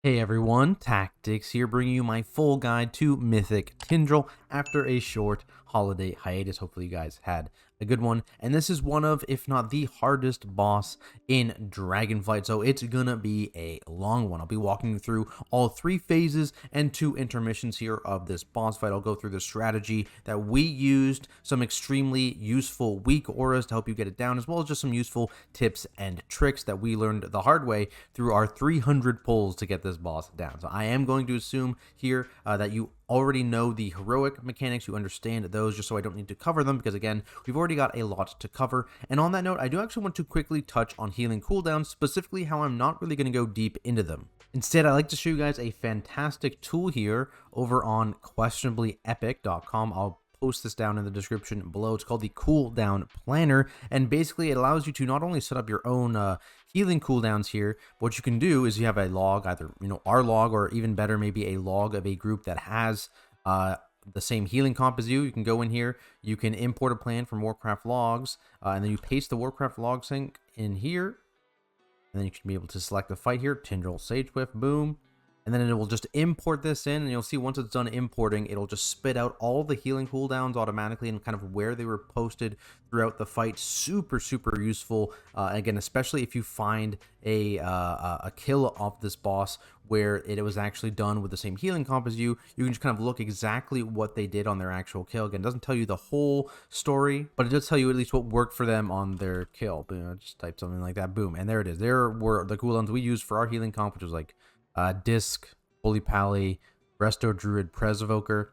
Hey everyone, Tactics here, bringing you my full guide to Mythic Tindral after a short holiday hiatus. Hopefully you guys had a good one. And this is one of, if not the hardest boss in Dragonflight, so it's gonna be a long one. I'll be walking you through all 3 phases and 2 intermissions here of this boss fight. I'll go through the strategy that we used, some extremely useful weak auras to help you get it down, as well as just some useful tips and tricks that we learned the hard way through our 300 pulls to get this boss down. So I am going to assume here that you already know the heroic mechanics, you understand those, just so I don't need to cover them, because again, we've already got a lot to cover. And on that note, I do actually want to quickly touch on healing cooldowns, specifically how I'm not really going to go deep into them. Instead, I like to show you guys a fantastic tool here over on questionablyepic.com. I'll post this down in the description below. It's called the Cooldown Planner, and basically it allows you to not only set up your own healing cooldowns here, but what you can do is you have a log, either our log, or even better, maybe a log of a group that has the same healing comp as you. You can go in here, you can import a plan from Warcraft logs, and then you paste the Warcraft log sync in here, and then you can be able to select the fight here, TINDRAL SAGESWIFT, boom. And then it will just import this in, and you'll see once it's done importing, it'll just spit out all the healing cooldowns automatically and kind of where they were posted throughout the fight. Super, super useful. Again, especially if you find a kill of this boss where it was actually done with the same healing comp as you, you can just kind of look exactly what they did on their actual kill. Again, it doesn't tell you the whole story, but it does tell you at least what worked for them on their kill. Boom, just type something like that, boom, and there it is. There were the cooldowns we used for our healing comp, which was like Disc, Holy Pally, Resto Druid, Presevoker,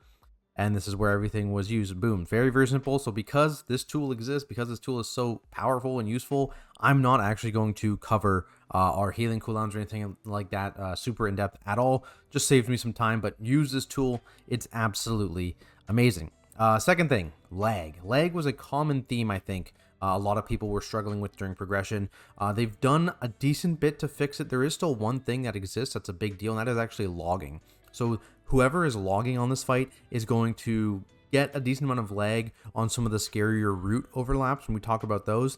and this is where everything was used. Boom. Very, very simple. So because this tool exists, because this tool is so powerful and useful, I'm not actually going to cover our healing cooldowns or anything like that super in depth at all. Just saves me some time, but use this tool. It's absolutely amazing. Second thing, lag. Lag was a common theme, I think, a lot of people were struggling with during progression. They've done a decent bit to fix it. There is still one thing that exists that's a big deal, and that is actually logging. So whoever is logging on this fight is going to get a decent amount of lag on some of the scarier route overlaps when we talk about those.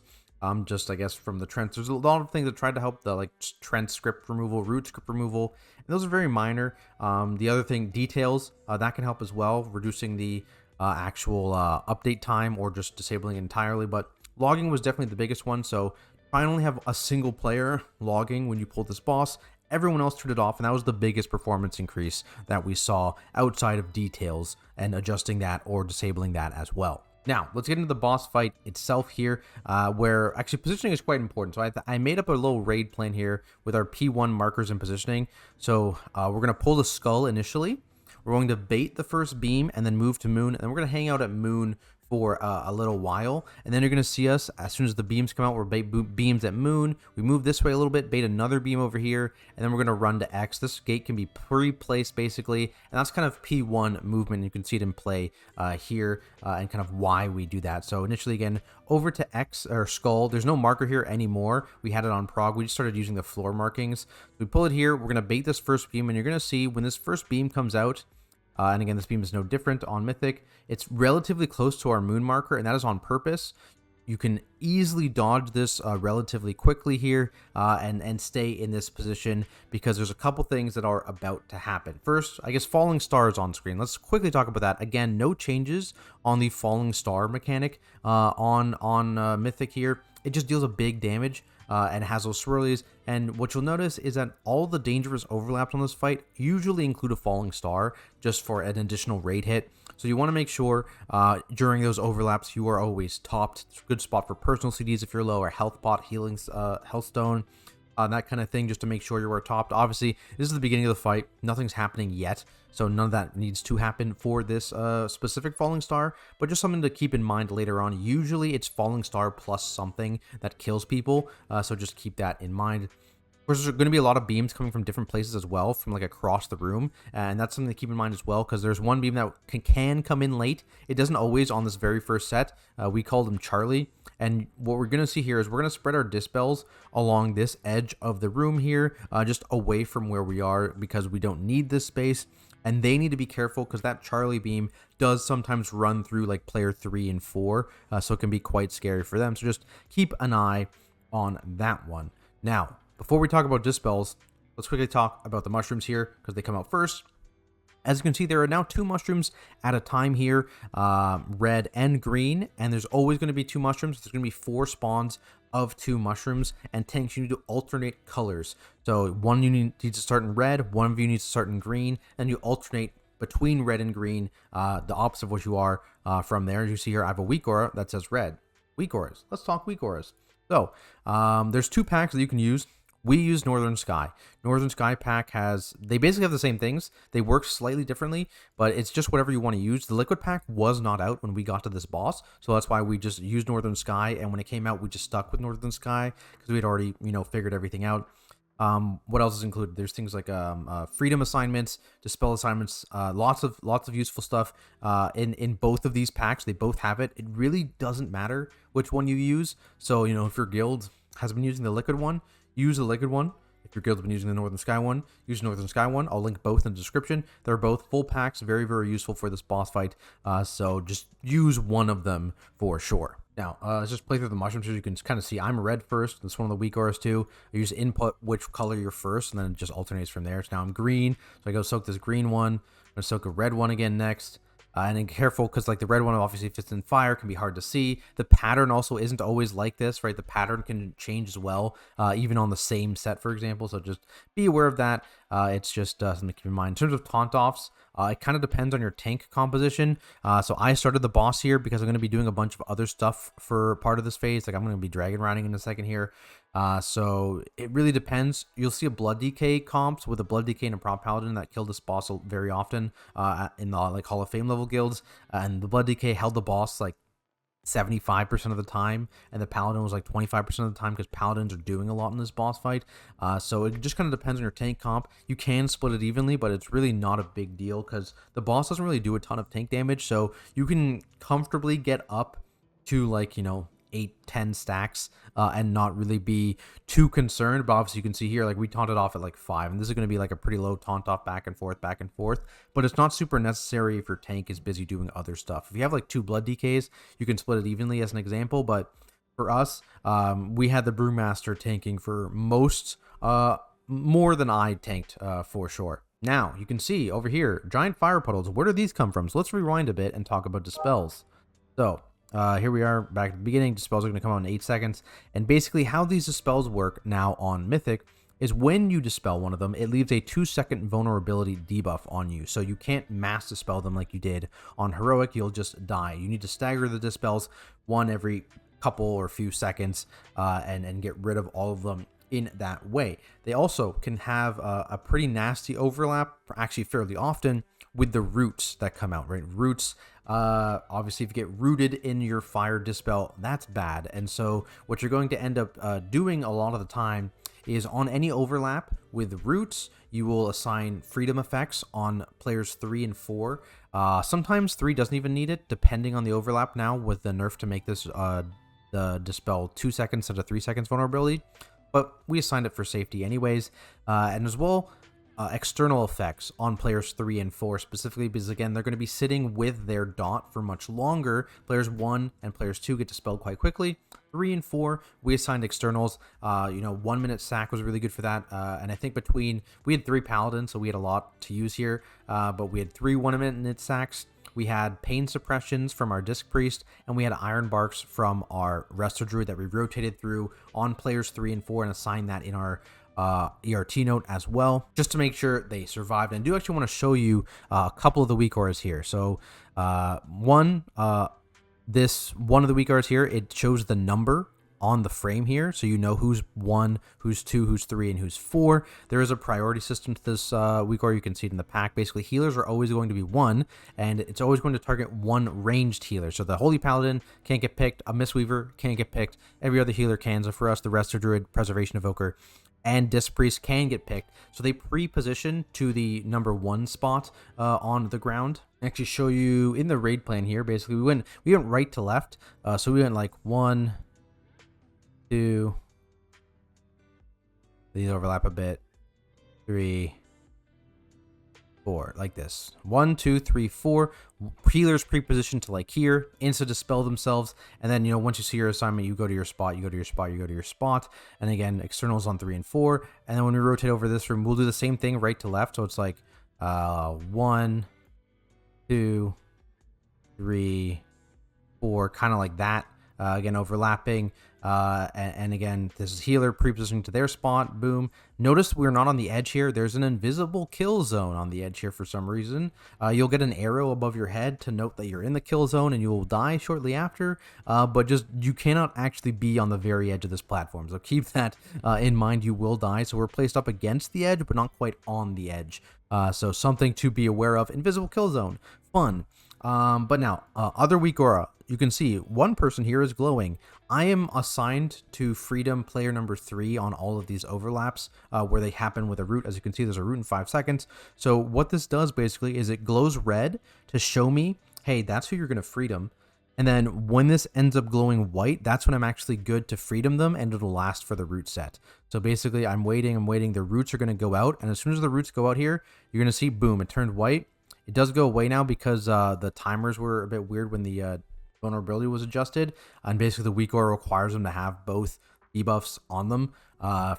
Just, I guess, from the Trent, there's a lot of things that tried to help, the like Trent script removal, root script removal, and those are very minor. The other thing, details, that can help as well, reducing the actual update time or just disabling it entirely. But logging was definitely the biggest one, so try and only have a single player logging when you pull this boss. Everyone else turned it off, and that was the biggest performance increase that we saw outside of details and adjusting that or disabling that as well. Now, let's get into the boss fight itself here, where actually positioning is quite important. So I made up a little raid plan here with our P1 markers and positioning. So we're going to pull the skull initially. We're going to bait the first beam and then move to moon, and then we're going to hang out at moon for a little while, and then you're going to see us as soon as the beams come out. We're bait beams at moon, we move this way a little bit, bait another beam over here, and then we're going to run to X. This gate can be pre-placed basically, and that's kind of P1 movement. You can see it in play here, and kind of why we do that. So initially, again, over to X or skull. There's no marker here anymore. We had it on prog. We just started using the floor markings. We pull it here. We're going to bait this first beam, and you're going to see when this first beam comes out, and again, this beam is no different on Mythic. It's relatively close to our moon marker, and that is on purpose. You can easily dodge this relatively quickly here and stay in this position because there's a couple things that are about to happen. First, I guess falling stars on screen. Let's quickly talk about that. Again, no changes on the falling star mechanic on Mythic here. It just deals a big damage. And has those swirlies, and what you'll notice is that all the dangerous overlaps on this fight usually include a falling star just for an additional raid hit. So you want to make sure during those overlaps you are always topped. It's a good spot for personal CDs if you're low, or health pot, healing, health stone, that kind of thing, just to make sure you are topped. Obviously, this is the beginning of the fight. Nothing's happening yet, so none of that needs to happen for this specific falling star, but just something to keep in mind later on. Usually it's falling star plus something that kills people, so just keep that in mind. Of course, there's going to be a lot of beams coming from different places as well, from like across the room, and that's something to keep in mind as well, because there's one beam that can come in late. It doesn't always on this very first set. We called him Charlie, and what we're going to see here is we're going to spread our dispels along this edge of the room here, just away from where we are, because we don't need this space. And they need to be careful because that Charlie beam does sometimes run through like player 3 and 4, so it can be quite scary for them. So just keep an eye on that one. Now, before we talk about dispels, let's quickly talk about the mushrooms here because they come out first. As you can see, there are now 2 mushrooms at a time here, red and green, and there's always going to be 2 mushrooms. There's going to be 4 spawns of 2 mushrooms, and tanks, you need to alternate colors. So one you need to start in red, one of you needs to start in green, and you alternate between red and green, the opposite of what you are from there. As you see here, I have a weak aura that says red. Weak auras. Let's talk weak auras. So there's 2 packs that you can use. We use Northern Sky. Northern Sky pack they basically have the same things. They work slightly differently, but it's just whatever you want to use. The Liquid pack was not out when we got to this boss, so that's why we just used Northern Sky, and when it came out, we just stuck with Northern Sky because we had already, figured everything out. What else is included? There's things like freedom assignments, dispel assignments, lots of useful stuff in both of these packs. They both have it. It really doesn't matter which one you use. So, if your guild has been using the Liquid one, use the Liquid one. If your guild's been using the Northern Sky one, use Northern Sky one. I'll link both in the description. They're both full packs, very, very useful for this boss fight. So just use one of them for sure. Now, let's just play through the mushrooms so you can kind of see. I'm red first. That's one of the weak auras too. I use input which color you're first, and then it just alternates from there. So now I'm green. So I go soak this green one. I'm going to soak a red one again next. And then careful, because like the red one, obviously if it's in fire, can be hard to see. The pattern also isn't always like this, right? The pattern can change as well, even on the same set, for example. So just be aware of that. It's just something to keep in mind. In terms of taunt offs, it kind of depends on your tank composition. So I started the boss here because I'm going to be doing a bunch of other stuff for part of this phase. Like I'm going to be dragon riding in a second here. So it really depends. You'll see a blood decay comps with a blood decay and a prop paladin that killed this boss very often in the like Hall of Fame level guilds, and the blood decay held the boss like 75% of the time, and the paladin was like 25% of the time because paladins are doing a lot in this boss fight. So it just kind of depends on your tank comp. You can split it evenly, but it's really not a big deal because the boss doesn't really do a ton of tank damage, so you can comfortably get up to like 8-10 stacks and not really be too concerned. But obviously you can see here, like we taunted off at like 5, and this is going to be like a pretty low taunt off back and forth, but it's not super necessary if your tank is busy doing other stuff. If you have like 2 blood decays, you can split it evenly as an example, but for us, we had the Brewmaster tanking for most, more than I tanked for sure. Now you can see over here, giant fire puddles. Where do these come from? So let's rewind a bit and talk about dispels. So here we are back at the beginning. Dispels are going to come out in 8 seconds. And basically how these dispels work now on Mythic is when you dispel one of them, it leaves a 2-second vulnerability debuff on you. So you can't mass dispel them like you did on Heroic. You'll just die. You need to stagger the dispels one every couple or few seconds and get rid of all of them in that way. They also can have a pretty nasty overlap, actually fairly often, with the roots that come out, right? Roots, obviously if you get rooted in your fire dispel, that's bad. And so what you're going to end up doing a lot of the time is on any overlap with roots, you will assign freedom effects on players 3 and 4. Sometimes 3 doesn't even need it, depending on the overlap now with the nerf to make this the dispel 2 seconds instead of 3 seconds vulnerability. But we assigned it for safety anyways. And as well, external effects on players 3 and 4 specifically, because again, they're going to be sitting with their dot for much longer. Players 1 and players 2 get dispelled quite quickly. 3 and 4, we assigned externals. 1 minute sack was really good for that. And I think we had 3 paladins, so we had a lot to use here. But we had 3 1 minute sacks. We had pain suppressions from our Disc Priest, and we had Iron Barks from our Resto Druid that we rotated through on players 3 and 4 and assigned that in our ERT note as well, just to make sure they survived. And I do actually want to show you a couple of the weak auras here. So one of the weak auras here, it shows the number on the frame here, so you know who's 1, who's 2, who's 3, and who's 4. There is a priority system to this weak aura. You can see it in the pack. Basically, healers are always going to be 1, and it's always going to target 1 ranged healer. So the Holy Paladin can't get picked, a Mistweaver can't get picked, every other healer can. So for us, the Resto Druid, Preservation Evoker, and Disc Priest can get picked. So they pre-position to the number 1 spot on the ground. I actually show you in the raid plan here. Basically, we went right to left. So we went like 1, 2, these overlap a bit, 3, 4, like this. 1, 2, 3, 4. Healers pre-positioned to like here, insta dispel themselves, and then once you see your assignment, you go to your spot, you go to your spot, you go to your spot, and again externals on 3 and 4. And then when we rotate over this room, we'll do the same thing right to left. So it's like 1, 2, 3, 4, kind of like that. Again, overlapping. And again, this is healer pre-positioning to their spot. Boom. Notice we're not on the edge here. There's an invisible kill zone on the edge here for some reason. You'll get an arrow above your head to note that you're in the kill zone and you will die shortly after. But just you cannot actually be on the very edge of this platform. So keep that in mind. You will die. So we're placed up against the edge, but not quite on the edge. So something to be aware of. Invisible kill zone. Fun. But now, other weak aura. You can see one person here is glowing. I am assigned to Freedom player number 3 on all of these overlaps where they happen with a root. As you can see, there's a root in 5 seconds. So what this does basically is it glows red to show me, hey, that's who you're going to Freedom. And then when this ends up glowing white, that's when I'm actually good to Freedom them, and it'll last for the root set. So basically, I'm waiting. The roots are going to go out. And as soon as the roots go out here, you're going to see, boom, it turned white. It does go away now because the timers were a bit weird when the vulnerability was adjusted, and basically the weak aura requires them to have both debuffs on them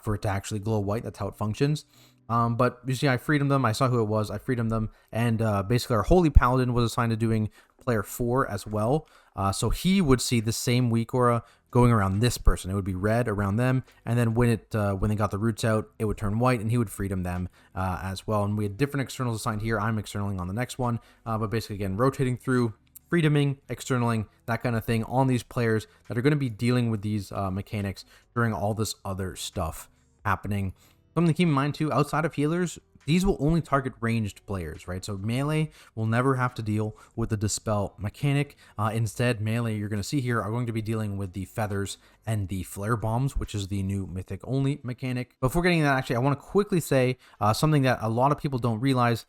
for it to actually glow white. That's how it functions. But you see, I freedom them. I saw who it was. I freedom them, and basically our Holy Paladin was assigned to doing player 4 as well. So he would see the same weak aura going around this person. It would be red around them, and then when they got the roots out, it would turn white, and he would freedom them as well. And we had different externals assigned here. I'm externaling on the next one, but basically again rotating through, freedoming, externaling, that kind of thing on these players that are going to be dealing with these mechanics during all this other stuff happening. Something to keep in mind too, outside of healers, these will only target ranged players, right? So melee will never have to deal with the dispel mechanic. Instead, melee, you're going to see here, are going to be dealing with the feathers and the flare bombs, which is the new mythic only mechanic. Before getting to that, actually, I want to quickly say something that a lot of people don't realize.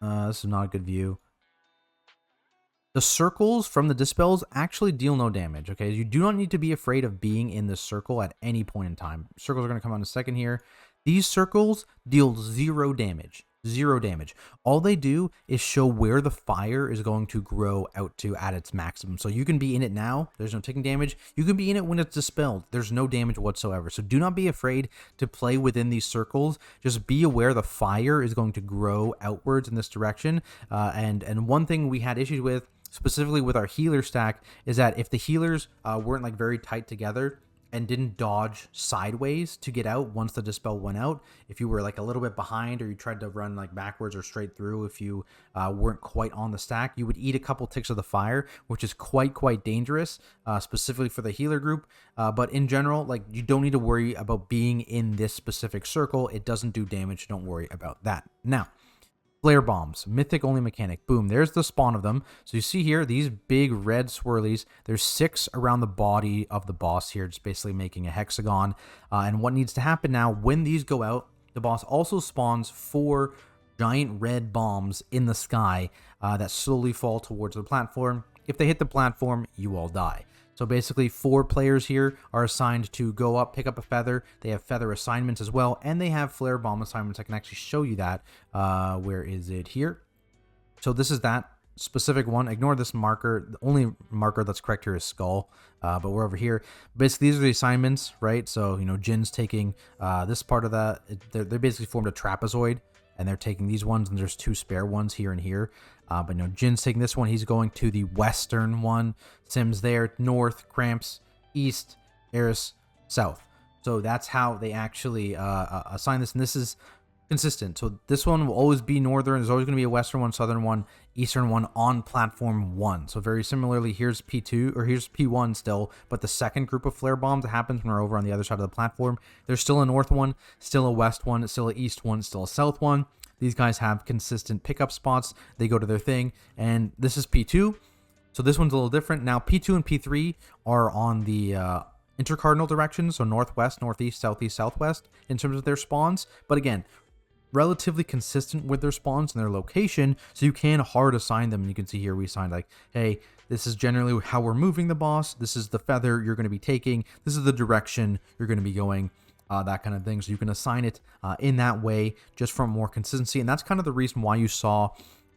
This is not a good view. The circles from the dispels actually deal no damage, okay? You do not need to be afraid of being in this circle at any point in time. Circles are going to come out in a second here. These circles deal 0 damage. 0 damage. All they do is show where the fire is going to grow out to at its maximum. So you can be in it now. There's no taking damage. You can be in it when it's dispelled. There's no damage whatsoever. So do not be afraid to play within these circles. Just be aware the fire is going to grow outwards in this direction. And one thing we had issues with, specifically with our healer stack, is that if the healers weren't like very tight together and didn't dodge sideways to get out once the dispel went out, if you were like a little bit behind, or you tried to run like backwards or straight through, if you weren't quite on the stack, you would eat a couple ticks of the fire, which is quite dangerous, specifically for the healer group. But in general, like, you don't need to worry about being in this specific circle. It doesn't do damage. Don't worry about that. Now, flare bombs, mythic only mechanic. Boom, there's the spawn of them. So you see here, these big red swirlies, there's 6 around the body of the boss here, just basically making a hexagon. And what needs to happen now, when these go out, the boss also spawns 4 giant red bombs in the sky that slowly fall towards the platform. If they hit the platform, you all die. So basically 4 players here are assigned to go up, pick up a feather. They have feather assignments as well, and they have flare bomb assignments. I can actually show you that. Where is it here? So this is that specific one. Ignore this marker. The only marker that's correct here is skull, but we're over here. Basically, these are the assignments, right? So, Jin's taking this part of that. They're basically formed a trapezoid, and they're taking these ones, and there's 2 spare ones here and here. But Jin's taking this one. He's going to the western one. Sim's there, north, Cramps, east, Eris, south. So that's how they actually assign this, and this is consistent. So this one will always be northern. There's always going to be a western one, southern one, eastern one on platform 1. So very similarly, here's P2, or here's P1 still, but the second group of flare bombs that happens when we're over on the other side of the platform, there's still a north one, still a west one, still an east one, still a south one. These guys have consistent pickup spots. They go to their thing, and this is P2. So this one's a little different. Now, P2 and P3 are on the intercardinal direction, so northwest, northeast, southeast, southwest in terms of their spawns. But again, relatively consistent with their spawns and their location, so you can hard assign them. And you can see here we assigned like, hey, this is generally how we're moving the boss. This is the feather you're going to be taking. This is the direction you're going to be going. that kind of thing. So you can assign it in that way just for more consistency. And that's kind of the reason why you saw,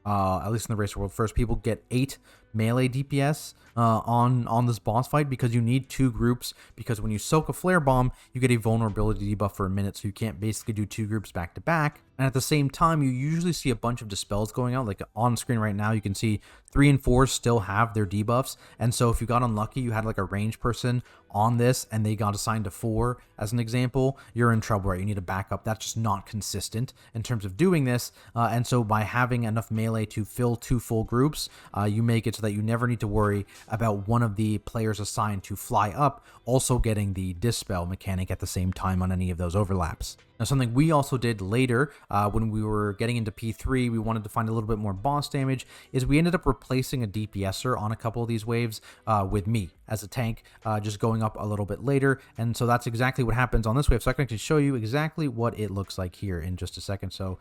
at least in the Race World First, people get 8 melee DPS on this boss fight, because you need 2 groups, because when you soak a flare bomb, you get a vulnerability debuff for a minute, so you can't basically do 2 groups back to back. And at the same time, you usually see a bunch of dispels going out. Like on screen right now, you can see 3 and 4 still have their debuffs. And so if you got unlucky, you had like a range person on this and they got assigned to 4 as an example, you're in trouble, right? You need a backup. That's just not consistent in terms of doing this. And so by having enough melee to fill 2 full groups, you make it so that you never need to worry about one of the players assigned to fly up also getting the dispel mechanic at the same time on any of those overlaps. Now, something we also did later when we were getting into P3, we wanted to find a little bit more boss damage, is we ended up replacing a DPSer on a couple of these waves with me as a tank, just going up a little bit later. And so that's exactly what happens on this wave. So I can actually show you exactly what it looks like here in just a second. So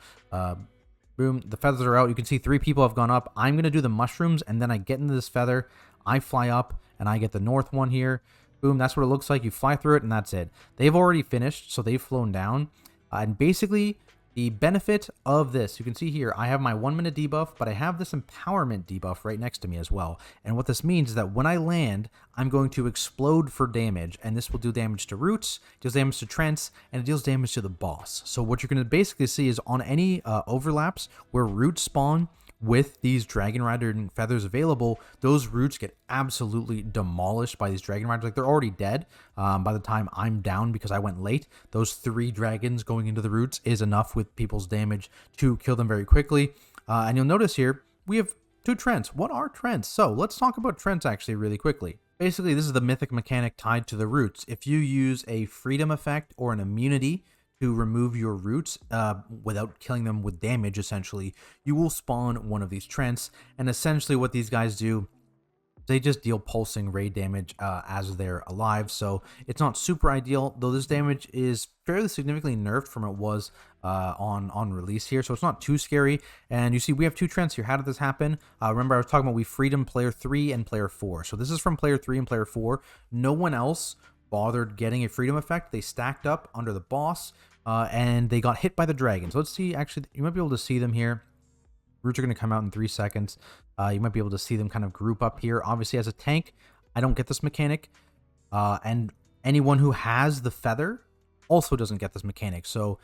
boom, the feathers are out. You can see 3 people have gone up. I'm going to do the mushrooms, and then I get into this feather. I fly up, and I get the north one here. Boom, that's what it looks like. You fly through it, and that's it. They've already finished, so they've flown down. And basically, the benefit of this, you can see here, I have my 1-minute debuff, but I have this empowerment debuff right next to me as well. And what this means is that when I land, I'm going to explode for damage, and this will do damage to roots, deals damage to Trents, and it deals damage to the boss. So what you're going to basically see is on any overlaps where roots spawn, with these Dragon Rider feathers available, those roots get absolutely demolished by these Dragon Riders. Like, they're already dead by the time I'm down because I went late. Those 3 dragons going into the roots is enough with people's damage to kill them very quickly. And you'll notice here, we have 2 Trents. What are Trents? So let's talk about Trents actually really quickly. Basically, this is the mythic mechanic tied to the roots. If you use a freedom effect or an immunity to remove your roots without killing them with damage, essentially, you will spawn one of these Trents. And essentially what these guys do, they just deal pulsing raid damage as they're alive. So it's not super ideal, though this damage is fairly significantly nerfed from what it was on release here. So it's not too scary. And you see we have 2 Trents here. How did this happen? Remember I was talking about we freedom player 3 and player 4. So this is from player 3 and player 4. No one else bothered getting a freedom effect. They stacked up under the boss and they got hit by the dragons. Let's see, actually, you might be able to see them here. Roots are going to come out in 3 seconds. You might be able to see them kind of group up here. Obviously, as a tank, I don't get this mechanic. And anyone who has the feather also doesn't get this mechanic. So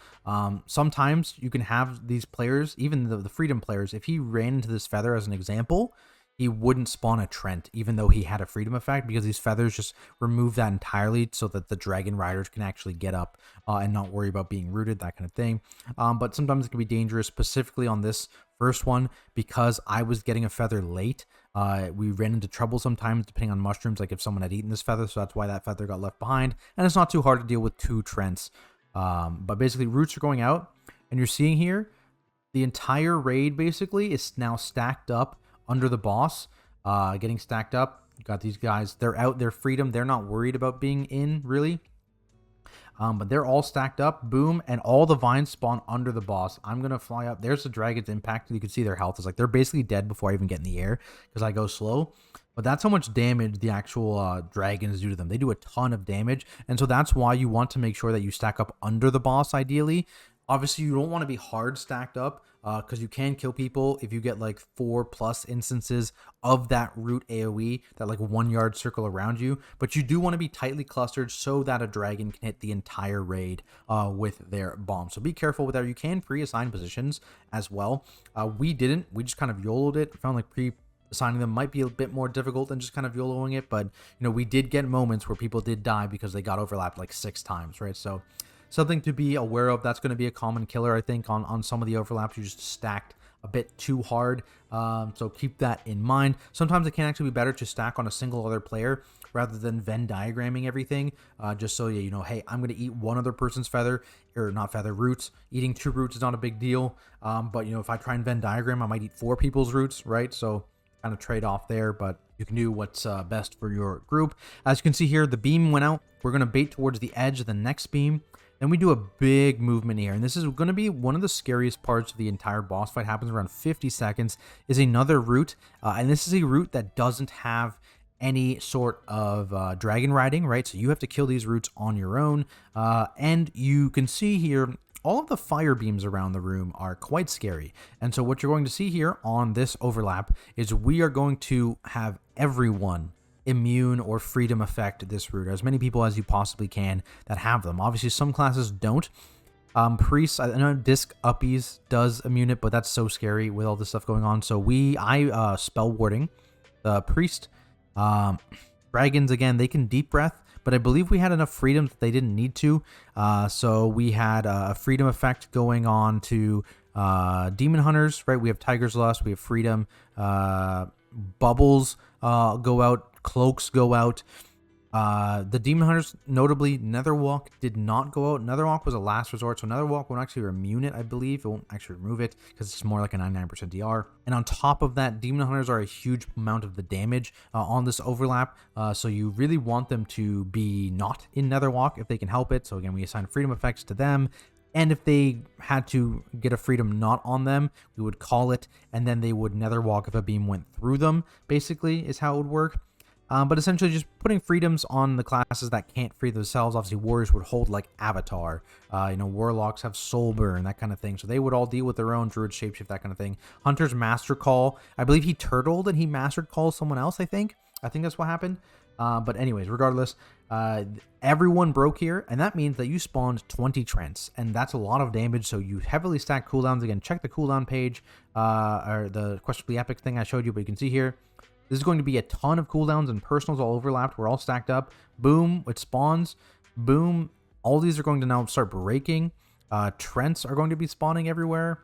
sometimes you can have these players, even the freedom players, if he ran into this feather as an example, he wouldn't spawn a Trent, even though he had a freedom effect, because these feathers just remove that entirely so that the Dragon Riders can actually get up and not worry about being rooted, that kind of thing. But sometimes it can be dangerous, specifically on this first one, because I was getting a feather late. We ran into trouble sometimes, depending on mushrooms, like if someone had eaten this feather, so that's why that feather got left behind. And it's not too hard to deal with 2 Trents. But basically, roots are going out, and you're seeing here, the entire raid basically is now stacked up under the boss, getting stacked up. You got these guys, they're out, they're freedom, they're not worried about being in, really. But they're all stacked up, boom, and all the vines spawn under the boss. I'm going to fly up. There's the dragon's impact. You can see their health is like, they're basically dead before I even get in the air because I go slow. But that's how much damage the actual dragons do to them. They do a ton of damage, and so that's why you want to make sure that you stack up under the boss, ideally. Obviously, you don't want to be hard stacked up because you can kill people if you get like 4+ instances of that root AoE, that like 1 yard circle around you. But you do want to be tightly clustered so that a dragon can hit the entire raid with their bomb. So be careful with that. You can pre-assign positions as well. We didn't. We just kind of YOLO'd it. Found like assigning them might be a bit more difficult than just kind of YOLOing it. But, you know, we did get moments where people did die because they got overlapped like 6 times, right? So something to be aware of. That's going to be a common killer, I think, on some of the overlaps. You just stacked a bit too hard. So keep that in mind. Sometimes it can actually be better to stack on a single other player rather than Venn diagramming everything. Just so you know, hey, I'm going to eat one other person's feather, or not feather, roots. Eating 2 roots is not a big deal. But, you know, if I try and Venn diagram, I might eat 4 people's roots, right? So kind of trade off there, but you can do what's best for your group. As you can see here, the beam went out. We're going to bait towards the edge of the next beam. Then we do a big movement here, and this is going to be one of the scariest parts of the entire boss fight. Happens around 50 seconds, is another route, and this is a route that doesn't have any sort of dragon riding, right? So you have to kill these roots on your own. And you can see here, all of the fire beams around the room are quite scary. And so what you're going to see here on this overlap is we are going to have everyone immune or freedom effect this root, as many people as you possibly can that have them. Obviously, some classes don't. Priests, I know Disc Uppies does immune it, but that's so scary with all this stuff going on. So I spell warding the priest. Dragons, again, they can deep breath, but I believe we had enough freedom that they didn't need to. So we had a freedom effect going on to demon hunters, right? We have Tiger's Lust, we have freedom. Bubbles go out, cloaks go out. The demon hunters, notably Netherwalk, did not go out. Netherwalk was a last resort, so Netherwalk won't actually immune it, I believe. It won't actually remove it because it's more like a 99% DR. And on top of that, demon hunters are a huge amount of the damage on this overlap, so you really want them to be not in Netherwalk if they can help it. So again, we assign freedom effects to them. And if they had to get a freedom not on them, we would call it, and then they would Netherwalk if a beam went through them, basically, is how it would work. But essentially just putting freedoms on the classes that can't free themselves. Obviously, warriors would hold like Avatar. Warlocks have Soulburn, that kind of thing. So they would all deal with their own Druid Shapeshift, that kind of thing. Hunter's Master Call. I believe he turtled and he Mastered Call someone else, I think. I think that's what happened. But anyways, regardless, everyone broke here. And that means that you spawned 20 Trents. And that's a lot of damage. So you heavily stack cooldowns. Again, check the cooldown page. Or the Questionably Epic thing I showed you. But you can see here. This is going to be a ton of cooldowns and personals all overlapped. We're all stacked up. Boom, it spawns. Boom. All these are going to now start breaking. Trents are going to be spawning everywhere.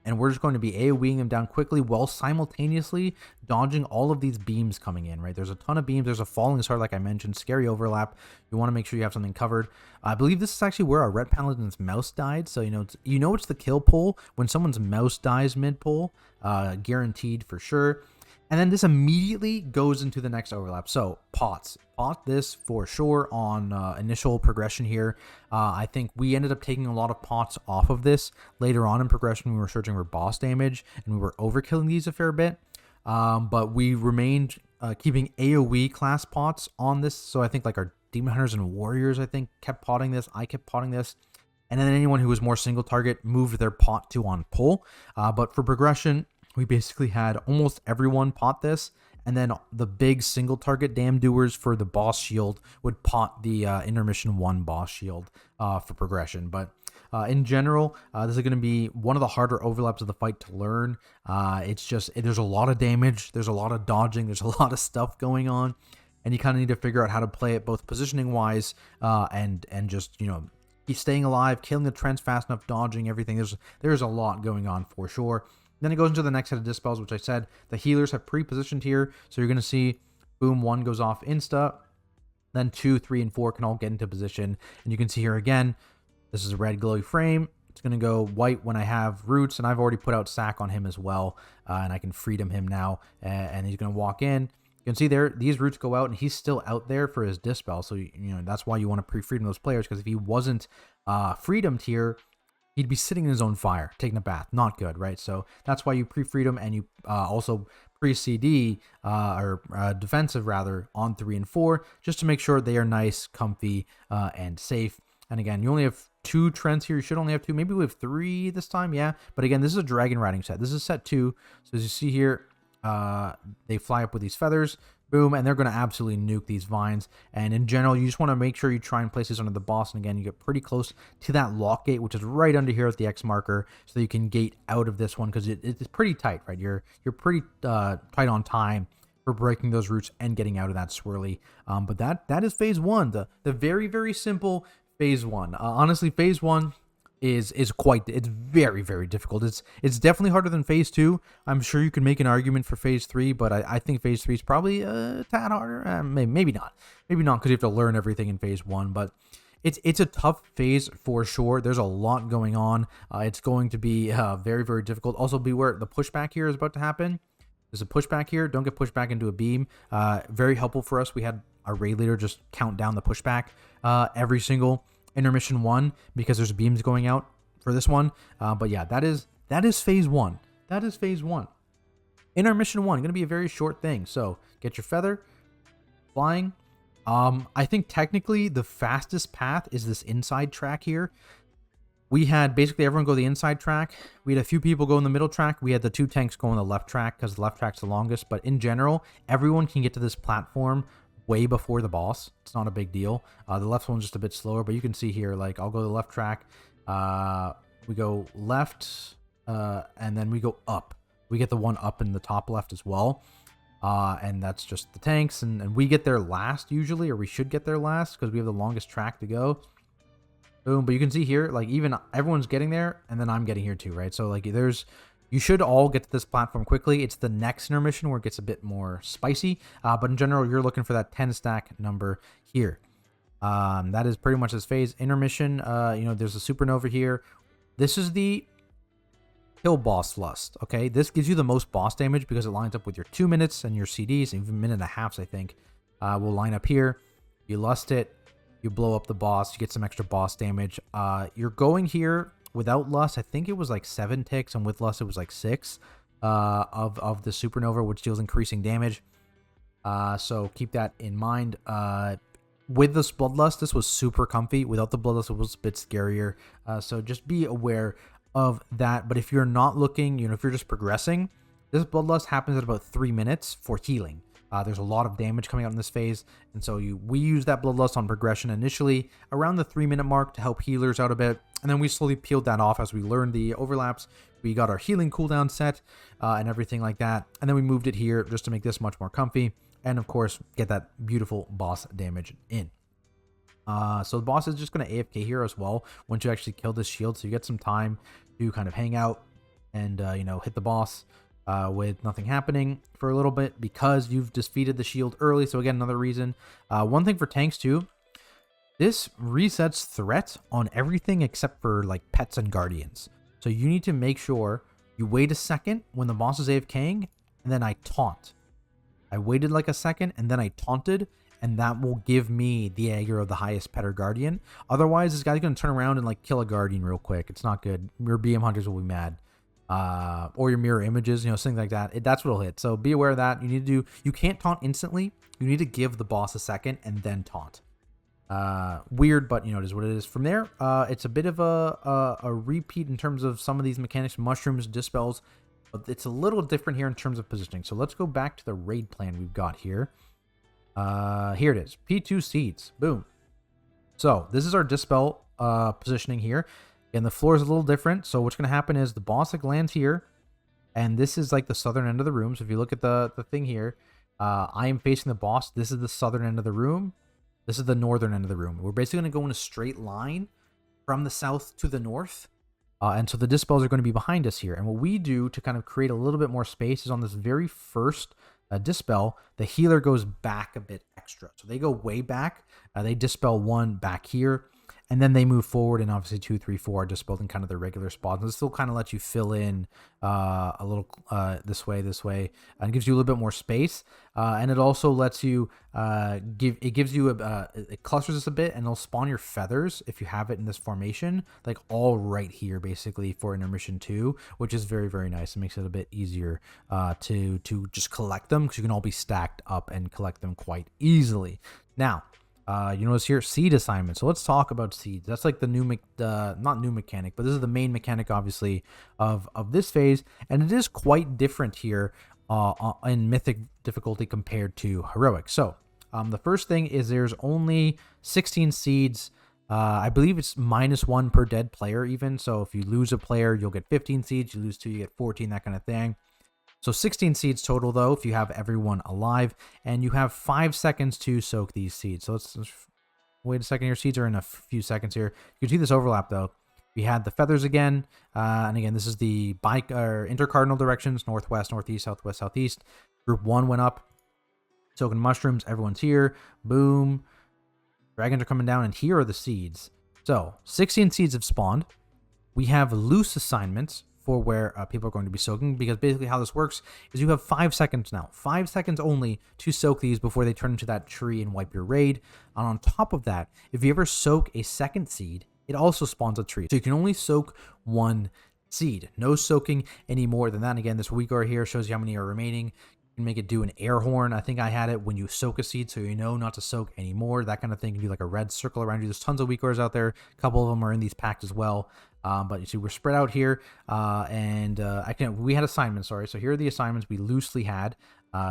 And we're just going to be AoEing them down quickly while simultaneously dodging all of these beams coming in, right? There's a ton of beams. There's a falling star, like I mentioned. Scary overlap. You want to make sure you have something covered. I believe this is actually where our Ret Paladin's mouse died. So, it's the kill pull when someone's mouse dies mid-pull. Guaranteed for sure. And then this immediately goes into the next overlap. So pots. Pot this for sure on initial progression here. I think we ended up taking a lot of pots off of this. Later on in progression, we were searching for boss damage, and we were overkilling these a fair bit. But we remained keeping AoE class pots on this. So I think like our Demon Hunters and Warriors, I think, kept potting this. I kept potting this. And then anyone who was more single target moved their pot to on pull. But for progression, we basically had almost everyone pot this, and then the big single target dam doers for the boss shield would pot the Intermission 1 boss shield for progression. But in general, this is going to be one of the harder overlaps of the fight to learn. There's a lot of damage, there's a lot of dodging, there's a lot of stuff going on, and you kind of need to figure out how to play it both positioning wise and just keep staying alive, killing the Trents fast enough, dodging everything. There's a lot going on for sure. Then it goes into the next set of dispels, which I said the healers have pre-positioned here. So you're going to see, boom, 1 goes off insta. Then 2, 3, and 4 can all get into position. And you can see here again, this is a red glowy frame. It's going to go white when I have roots. And I've already put out sack on him as well. And I can freedom him now. And he's going to walk in. You can see there, these roots go out, and he's still out there for his dispel. So, that's why you want to pre-freedom those players. Because if he wasn't freedomed here, he'd be sitting in his own fire, taking a bath. Not good, right? So that's why you pre-freedom and you also pre-CD, or defensive rather, on 3 and 4, just to make sure they are nice, comfy, and safe. And again, you only have 2 Trents here. You should only have 2. Maybe we have 3 this time, yeah. But again, this is a dragon riding set. This is set 2. So as you see here, they fly up with these feathers. Boom, and they're going to absolutely nuke these vines. And in general, you just want to make sure you try and place these under the boss. And again, you get pretty close to that lock gate, which is right under here at the X marker, so you can gate out of this one, because it's pretty tight, right? You're pretty tight on time for breaking those roots and getting out of that swirly. But that is phase 1, the very, very simple phase 1. Honestly, phase 1 is it's very, very difficult. It's definitely harder than phase 2. I'm sure you can make an argument for phase 3, but I think phase 3 is probably a tad harder. Maybe not because you have to learn everything in phase 1, but it's a tough phase for sure. There's a lot going on. It's going to be very, very difficult. Also, beware, the pushback here is about to happen. There's a pushback here. Don't get pushed back into a beam. Very helpful for us. We had our raid leader just count down the pushback every single Intermission 1, because there's beams going out for this one. But yeah, that is phase 1. That is phase 1. Intermission 1, going to be a very short thing. So get your feather, flying. I think technically the fastest path is this inside track here. We had basically everyone go the inside track. We had a few people go in the middle track. We had the 2 tanks go on the left track because the left track's the longest. But in general, everyone can get to this platform way before the boss. It's not a big deal. The left one's just a bit slower, but you can see here, like, I'll go to the left track. We go left, and then we go up. We get the one up in the top left as well. And that's just the tanks. And we get there last usually, or we should get there last because we have the longest track to go. Boom. But you can see here, like, even everyone's getting there, and then I'm getting here too, right? So, like, you should all get to this platform quickly. It's the next intermission where it gets a bit more spicy. But in general, you're looking for that 10 stack number here. That is pretty much this phase. Intermission, there's a supernova here. This is the kill boss lust, okay? This gives you the most boss damage because it lines up with your 2 minutes and your CDs, even minute and a half, I think, will line up here. You lust it. You blow up the boss, you get some extra boss damage. You're going here without lust. I think it was like 7 ticks, and with lust it was like 6 of the supernova, which deals increasing damage. So keep that in mind. With this bloodlust, this was super comfy. Without the bloodlust, it was a bit scarier. So just be aware of that. But if you're not looking, if you're just progressing, this bloodlust happens at about 3 minutes for healing. There's a lot of damage coming out in this phase, and so we use that bloodlust on progression initially around the 3-minute mark to help healers out a bit, and then we slowly peeled that off as we learned the overlaps. We got our healing cooldown set and everything like that, and then we moved it here just to make this much more comfy, and of course get that beautiful boss damage in. So the boss is just going to AFK here as well once you actually kill this shield, so you get some time to kind of hang out and hit the boss with nothing happening for a little bit because you've defeated the shield early. So again, another reason. One thing for tanks too, this resets threat on everything except for like pets and guardians. So you need to make sure you wait a second when the boss is AFKing, and then I taunt. I waited like a second and then I taunted, and that will give me the aggro of the highest pet or guardian. Otherwise, this guy's going to turn around and like kill a guardian real quick. It's not good. Your BM hunters will be mad. Or your mirror images, something like that. That's what will hit. So be aware of that. You can't taunt instantly. You need to give the boss a second and then taunt. Weird, but it is what it is. From there, it's a bit of a repeat in terms of some of these mechanics, mushrooms, dispels, but it's a little different here in terms of positioning. So let's go back to the raid plan we've got here. Here it is. P2 seeds. Boom. So this is our dispel positioning here. And the floor is a little different. So what's going to happen is the boss lands here. And this is like the southern end of the room. So if you look at the thing here, I am facing the boss. This is the southern end of the room. This is the northern end of the room. We're basically going to go in a straight line from the south to the north. And so the dispels are going to be behind us here. And what we do to kind of create a little bit more space is on this very first dispel, the healer goes back a bit extra. So they go way back. They dispel 1 back here. And then they move forward, and obviously 2, 3, 4 are dispelled in kind of their regular spots. And this will kind of let you fill in a little this way, and gives you a little bit more space. And it also lets you it clusters this a bit, and it'll spawn your feathers if you have it in this formation, like all right here, basically for Intermission 2, which is very, very nice. It makes it a bit easier to just collect them because you can all be stacked up and collect them quite easily. Now, you notice here, seed assignment. So let's talk about seeds. That's like the new, not new mechanic, but this is the main mechanic, obviously, of this phase. And it is quite different here in Mythic difficulty compared to Heroic. So the first thing is there's only 16 seeds. I believe it's -1 per dead player even. So if you lose a player, you'll get 15 seeds. You lose 2, you get 14, that kind of thing. So 16 seeds total, though, if you have everyone alive, and you have 5 seconds to soak these seeds. So let's wait a second here. Seeds are in a few seconds here. You can see this overlap, though. We had the feathers again, and again, this is the intercardinal directions, northwest, northeast, southwest, southeast. Group 1 went up, soaking mushrooms. Everyone's here. Boom. Dragons are coming down, and here are the seeds. So 16 seeds have spawned. We have loose assignments for where people are going to be soaking, because basically how this works is you have 5 seconds now, 5 seconds only to soak these before they turn into that tree and wipe your raid. And on top of that, if you ever soak a second seed, it also spawns a tree. So you can only soak 1 seed, no soaking any more than that. And again, this weak bar here shows you how many are remaining. You can make it do an air horn. I think I had it when you soak a seed, so you know not to soak anymore. That kind of thing. You can do like a red circle around you. There's tons of weak orders out there. A couple of them are in these packs as well. But you see, we're spread out here, we had assignments. Sorry, so here are the assignments we loosely had,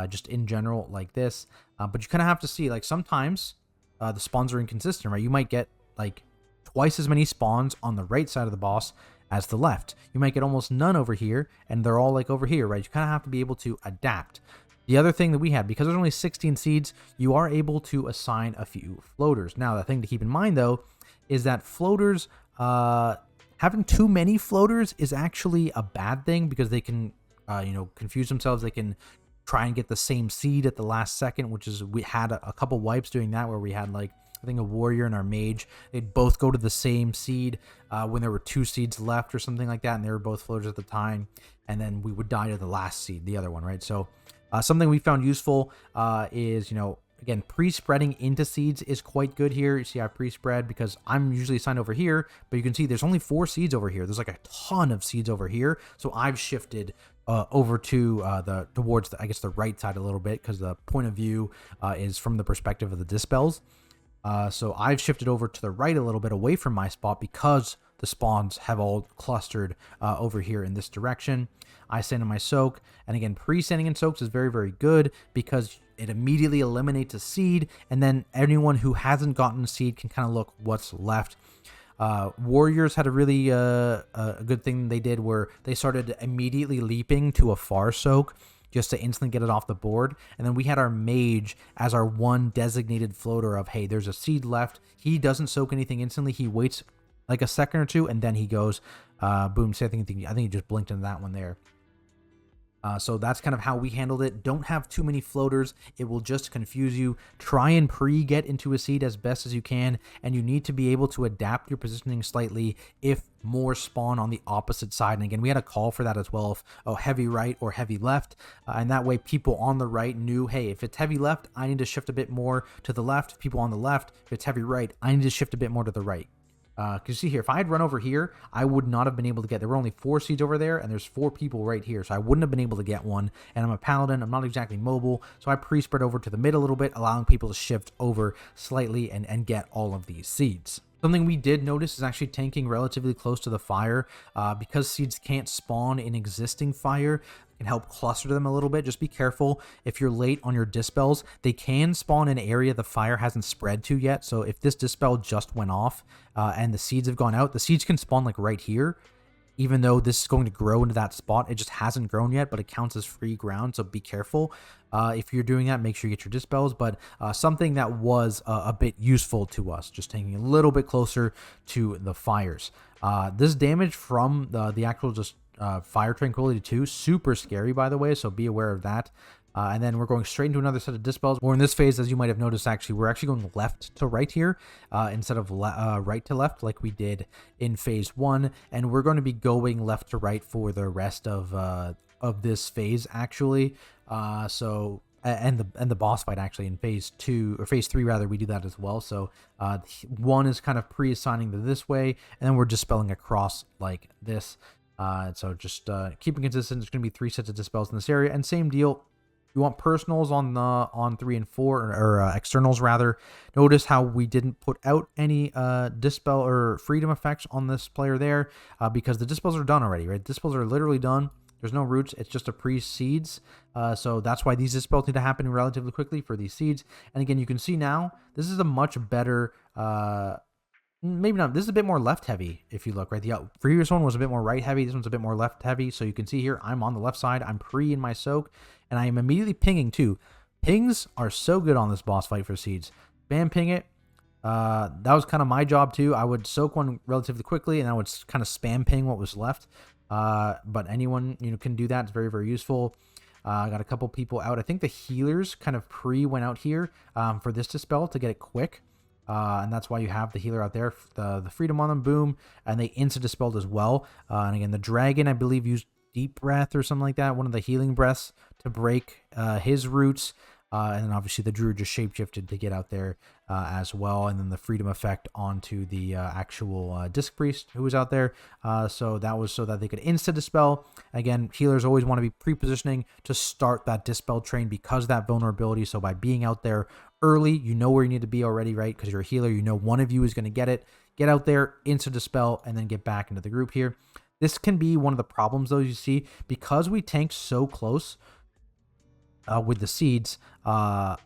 just in general like this. But you kind of have to see, like, sometimes the spawns are inconsistent, right? You might get like twice as many spawns on the right side of the boss as the left. You might get almost none over here, and they're all like over here, right? You kind of have to be able to adapt. The other thing that we had, because there's only 16 seeds, you are able to assign a few floaters. Now, the thing to keep in mind, though, is that floaters, having too many floaters is actually a bad thing, because they can, confuse themselves. They can try and get the same seed at the last second, which is, we had a couple wipes doing that, where we had, like, I think a warrior and our mage, they'd both go to the same seed when there were 2 seeds left or something like that, and they were both floaters at the time, and then we would die to the last seed, the other one, right? So something we found useful is, again, pre-spreading into seeds is quite good here. You see, I pre-spread because I'm usually assigned over here, but you can see there's only 4 seeds over here. There's like a ton of seeds over here, so I've shifted over to towards the right side a little bit, because the point of view is from the perspective of the dispels. So I've shifted over to the right a little bit away from my spot, because the spawns have all clustered over here in this direction. I send in my soak, and again, pre-sending in soaks is very, very good, because it immediately eliminates a seed, and then anyone who hasn't gotten a seed can kind of look what's left. Warriors had a really a good thing they did, where they started immediately leaping to a far soak, just to instantly get it off the board. And then we had our mage as our one designated floater of, hey, there's a seed left. He doesn't soak anything instantly. He waits like a second or two, and then he goes, boom. So I think he just blinked into that one there. So that's kind of how we handled it. Don't have too many floaters. It will just confuse you. Try and pre-get into a seed as best as you can, and you need to be able to adapt your positioning slightly if more spawn on the opposite side. And again, we had a call for that as well, of heavy right or heavy left, and that way people on the right knew, hey, if it's heavy left, I need to shift a bit more to the left. People on the left, if it's heavy right, I need to shift a bit more to the right. Because you see here, if I had run over here, I would not have been able to get, there were only 4 seeds over there, and there's 4 people right here, so I wouldn't have been able to get one. And I'm a paladin, I'm not exactly mobile, so I pre-spread over to the mid a little bit, allowing people to shift over slightly and get all of these seeds. Something we did notice is actually tanking relatively close to the fire, because seeds can't spawn in existing fire. Can help cluster them a little bit. Just be careful if you're late on your dispels. They can spawn in an area the fire hasn't spread to yet. So if this dispel just went off and the seeds have gone out, the seeds can spawn like right here. Even though this is going to grow into that spot, it just hasn't grown yet, but it counts as free ground, so be careful. If you're doing that, make sure you get your dispels, but something that was a bit useful to us, just taking a little bit closer to the fires. This damage from the actual just Fire Tranquility 2, super scary, by the way, so be aware of that. And then we're going straight into another set of dispels. Or in this phase, as you might have noticed, actually, we're actually going left to right here instead of right to left like we did in phase 1. And we're going to be going left to right for the rest of this phase, actually. And the boss fight, actually, in phase 2 or phase 3 rather, we do that as well. So 1 is kind of pre-assigning to this way, and then we're dispelling across like this. So just keeping consistent. There's going to be 3 sets of dispels in this area, and same deal. You want personals on 3 and 4, or externals rather. Notice how we didn't put out any dispel or freedom effects on this player there, because the dispels are done already, right? Dispels are literally done. There's no roots. It's just a pre-seeds. So that's why these dispels need to happen relatively quickly for these seeds. And again, you can see now this is a much better. Maybe not. This is a bit more left heavy if you look, right? The previous one was a bit more right heavy. This one's a bit more left heavy. So you can see here, I'm on the left side. I'm pre in my soak, and I am immediately pinging too. Pings are so good on this boss fight for seeds. Spam ping it. That was kind of my job too. I would soak one relatively quickly, and I would kind of spam ping what was left. But anyone can do that. It's very, very useful. I got a couple people out. I think the healers kind of went out here for this dispel to get it quick. And that's why you have the healer out there, the freedom on them, boom, and they insta-dispelled as well. And again, the dragon, I believe, used deep breath or something like that, one of the healing breaths to break his roots. And then obviously the druid just shapeshifted to get out there as well. And then the freedom effect onto the actual disc priest who was out there. So that was so that they could insta-dispel. Again, healers always want to be pre-positioning to start that dispel train because of that vulnerability. So by being out there early, you know where you need to be already, right? Because you're a healer, you know one of you is going to get it. Get out there, insta-dispel, and then get back into the group here. This can be one of the problems, though, you see, because we tanked so close with the seeds to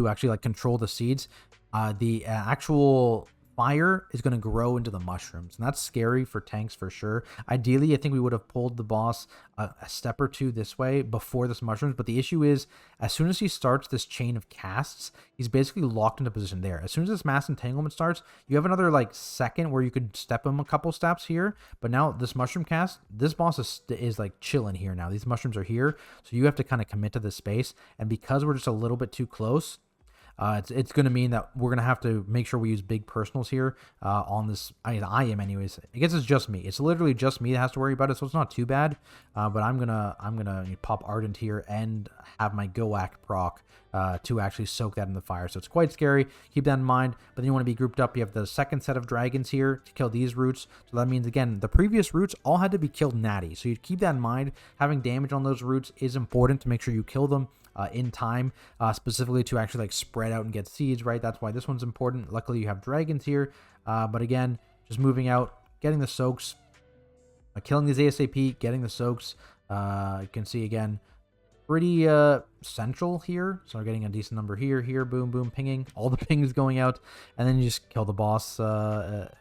actually like control the seeds. The actual fire is going to grow into the mushrooms, and that's scary for tanks for sure. Ideally, I think we would have pulled the boss a step or two this way before this mushrooms, but the issue is as soon as he starts this chain of casts, he's basically locked into position there. As soon as this mass entanglement starts, you have another like second where you could step him a couple steps here, but now this mushroom cast, this boss is like chilling here now. These mushrooms are here, so you have to kind of commit to this space, and because we're just a little bit too close, it's going to mean that we're going to have to make sure we use big personals here on this. I am anyways. I guess it's just me. It's literally just me that has to worry about it, so it's not too bad. But I'm gonna pop Ardent here and have my Go Act proc to actually soak that in the fire. So it's quite scary. Keep that in mind. But then you want to be grouped up. You have the second set of dragons here to kill these roots. So that means, again, the previous roots all had to be killed natty. So you keep that in mind. Having damage on those roots is important to make sure you kill them in time, specifically to actually like spread out and get seeds, right? That's why this one's important. Luckily, you have dragons here. But again, just moving out, getting the soaks, killing these ASAP, getting the soaks. You can see, again, pretty central here. So we're getting a decent number here, boom, boom, pinging. All the pings going out. And then you just kill the boss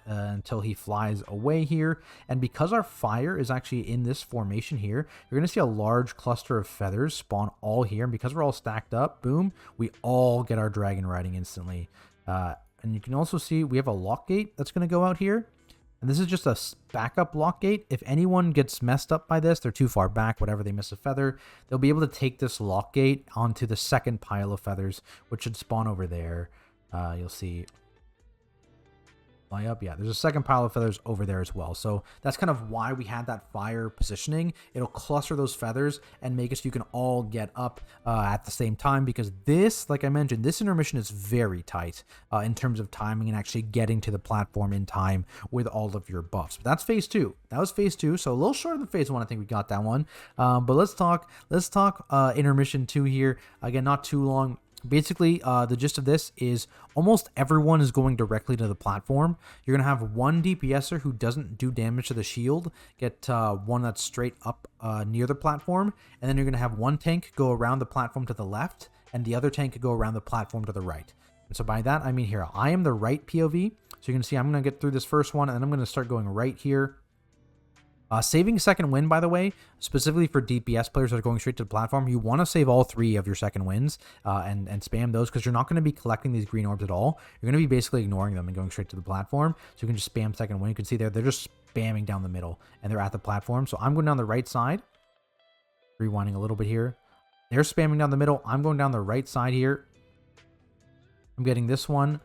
until he flies away here. And because our fire is actually in this formation here, you're going to see a large cluster of feathers spawn all here. And because we're all stacked up, boom, we all get our dragon riding instantly. And you can also see we have a lock gate that's going to go out here. And this is just a backup lock gate. If anyone gets messed up by this, they're too far back, whatever, they miss a feather, they'll be able to take this lock gate onto the second pile of feathers, which should spawn over there. You'll see. Fly up. Yeah, there's a second pile of feathers over there as well. So that's kind of why we had that fire positioning. It'll cluster those feathers and make it so you can all get up at the same time, because this, like I mentioned, this intermission is very tight in terms of timing and actually getting to the platform in time with all of your buffs. But that's phase 2. That was phase 2, so a little shorter than phase 1. I think we got that one. But let's talk intermission 2 here. Again, not too long. Basically, the gist of this is almost everyone is going directly to the platform. You're going to have one DPSer who doesn't do damage to the shield get one that's straight up near the platform, and then you're going to have one tank go around the platform to the left, and the other tank could go around the platform to the right. And so by that, I mean here, I am the right POV, so you can see I'm going to get through this first one, and then I'm going to start going right here. Saving second wind, by the way, specifically for DPS players that are going straight to the platform, you want to save all 3 of your second winds and spam those, because you're not going to be collecting these green orbs at all. You're going to be basically ignoring them and going straight to the platform. So you can just spam second wind. You can see there, they're just spamming down the middle and they're at the platform. So I'm going down the right side, rewinding a little bit here. They're spamming down the middle. I'm going down the right side here. I'm getting this one.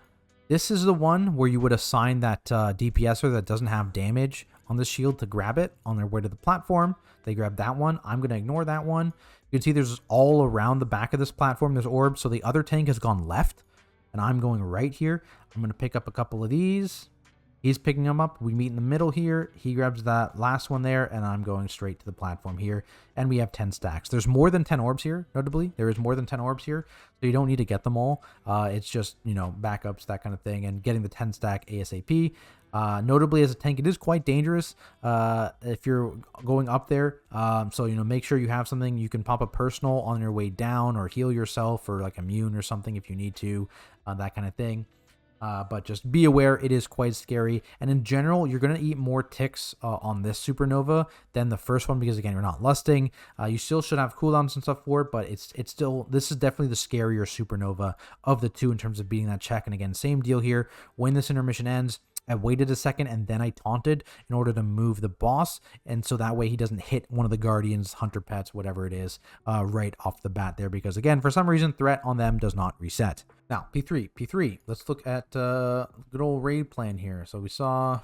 This is the one where you would assign that DPSer that doesn't have damage on the shield to grab it on their way to the platform. They grab that one. I'm going to ignore that one. You can see there's all around the back of this platform, there's orbs. So the other tank has gone left, and I'm going right here. I'm going to pick up a couple of these. He's picking them up. We meet in the middle here. He grabs that last one there, and I'm going straight to the platform here. And we have 10 stacks. There's more than 10 orbs here, notably. There is more than 10 orbs here, so you don't need to get them all. It's just, you know, backups, that kind of thing, and getting the 10 stack ASAP. Notably, as a tank, it is quite dangerous if you're going up there. So, you know, make sure you have something. You can pop a personal on your way down or heal yourself or like immune or something if you need to, that kind of thing. But just be aware, it is quite scary. And in general, you're going to eat more ticks on this supernova than the first one, because again, you're not lusting. You still should have cooldowns and stuff for it, but it's still, this is definitely the scarier supernova of the two in terms of beating that check. And again, same deal here. When this intermission ends, I waited a second and then I taunted in order to move the boss, and so that way he doesn't hit one of the guardians, hunter pets, whatever it is, right off the bat there, because again, for some reason, threat on them does not reset. Now, P3, let's look at good old raid plan here. So we saw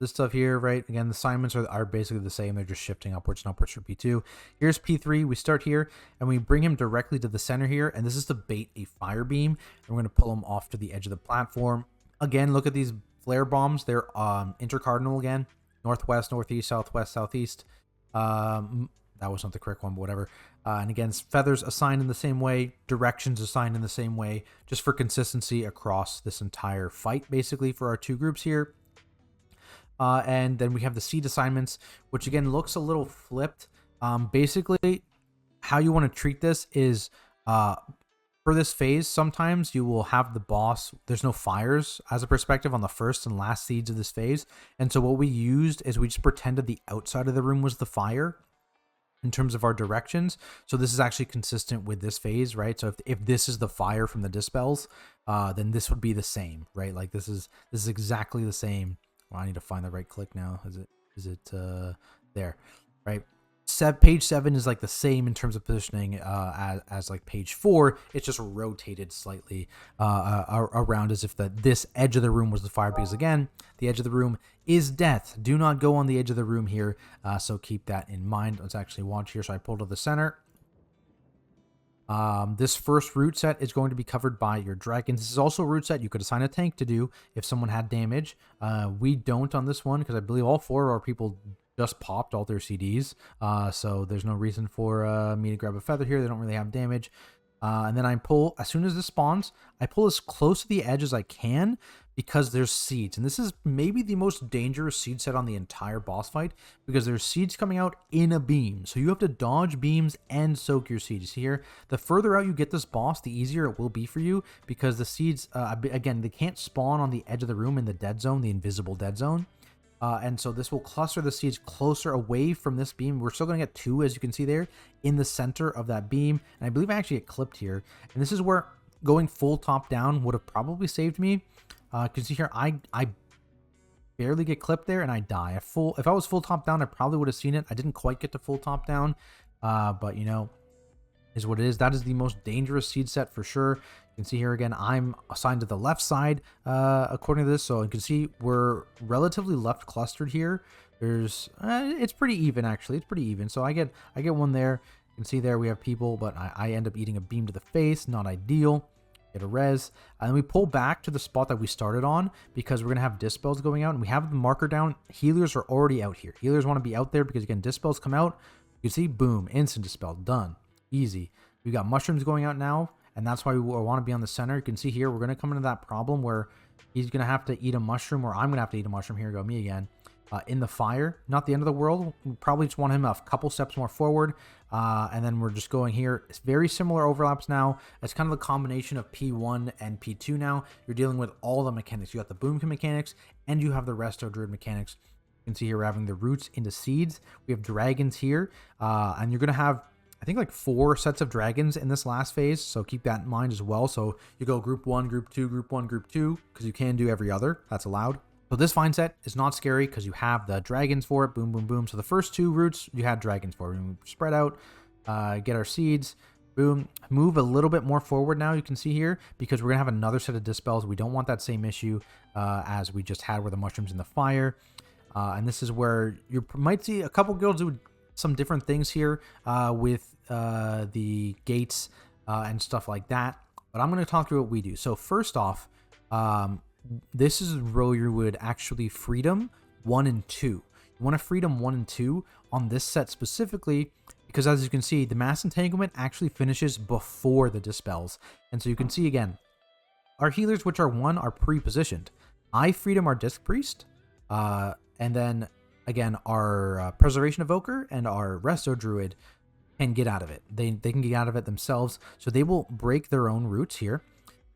this stuff here, right? Again, the assignments are basically the same. They're just shifting upwards and upwards for P2. Here's P3. We start here, and we bring him directly to the center here, and this is to bait a fire beam. And we're going to pull him off to the edge of the platform. Again, look at these flare bombs. They're intercardinal again. Northwest, northeast, southwest, southeast. That was not the correct one, but whatever. And again, feathers assigned in the same way, directions assigned in the same way, just for consistency across this entire fight, basically, for our two groups here. And then we have the seed assignments, which again looks a little flipped. Basically, how you want to treat this is for this phase, sometimes you will have the boss, there's no fires as a perspective on the first and last seeds of this phase. And so what we used is we just pretended the outside of the room was the fire in terms of our directions. So this is actually consistent with this phase, right? So if this is the fire from the dispels, then this would be the same, right? Like this is exactly the same. Well, I need to find the right click now. Is it there, right? Page 7 is like the same in terms of positioning as like page 4. It's just rotated slightly around as if this edge of the room was the fire, because again, the edge of the room is death. Do not go on the edge of the room here. So keep that in mind. Let's actually watch here. So I pulled to the center. This first route set is going to be covered by your dragons. This is also a route set you could assign a tank to do if someone had damage. We don't on this one because I believe all 4 of our people just popped all their CDs. So there's no reason for me to grab a feather here. They don't really have damage. And then I pull, as soon as this spawns, I pull as close to the edge as I can because there's seeds. And this is maybe the most dangerous seed set on the entire boss fight because there's seeds coming out in a beam. So you have to dodge beams and soak your seeds. You see here, the further out you get this boss, the easier it will be for you because the seeds, again, they can't spawn on the edge of the room in the dead zone, the invisible dead zone. And so this will cluster the seeds closer away from this beam. We're still going to get 2, as you can see there, in the center of that beam. And I believe I actually get clipped here. And this is where going full top down would have probably saved me. Because see here, I barely get clipped there and I die. If I was full top down, I probably would have seen it. I didn't quite get to full top down. But, you know, is what it is. That is the most dangerous seed set for sure. You can see here again, I'm assigned to the left side according to this. So you can see we're relatively left clustered here. There's it's pretty even actually. It's pretty even. So I get one there. You can see there we have people, but I end up eating a beam to the face. Not ideal. Get a res. And then we pull back to the spot that we started on because we're going to have dispels going out. And we have the marker down. Healers are already out here. Healers want to be out there because again, dispels come out. You can see, boom, instant dispel. Done. Easy. We got mushrooms going out now. And that's why we want to be on the center. You can see here, we're going to come into that problem where he's going to have to eat a mushroom, or I'm going to have to eat a mushroom. Here we go, me again. In the fire. Not the end of the world. We probably just want him a couple steps more forward. And then we're just going here. It's very similar overlaps now. It's kind of the combination of P1 and P2 now. You're dealing with all the mechanics. You got the boomkin mechanics, and you have the resto druid mechanics. You can see here we're having the roots into seeds. We have dragons here. And you're going to have, I think, like 4 sets of dragons in this last phase, so keep that in mind as well. So you go group 1, group 2, group 1, group 2, because you can do every other. That's allowed. So this vine set is not scary because you have the dragons for it. Boom, boom, boom. So the first 2 routes you had dragons for. We spread out, get our seeds. Boom. Move a little bit more forward now, you can see here, because we're going to have another set of dispels. We don't want that same issue as we just had with the mushrooms in the fire. And this is where you might see a couple guilds do some different things here with the gates and stuff like that. But I'm going to talk through what we do. So first off, this is where you would actually freedom 1 and 2. You want to freedom 1 and 2 on this set specifically because, as you can see, the mass entanglement actually finishes before the dispels. And so you can see again, our healers, which are 1, are pre-positioned. I freedom our disc priest, and then again, our Preservation Evoker and our Resto Druid can get out of it. They can get out of it themselves. So they will break their own roots here.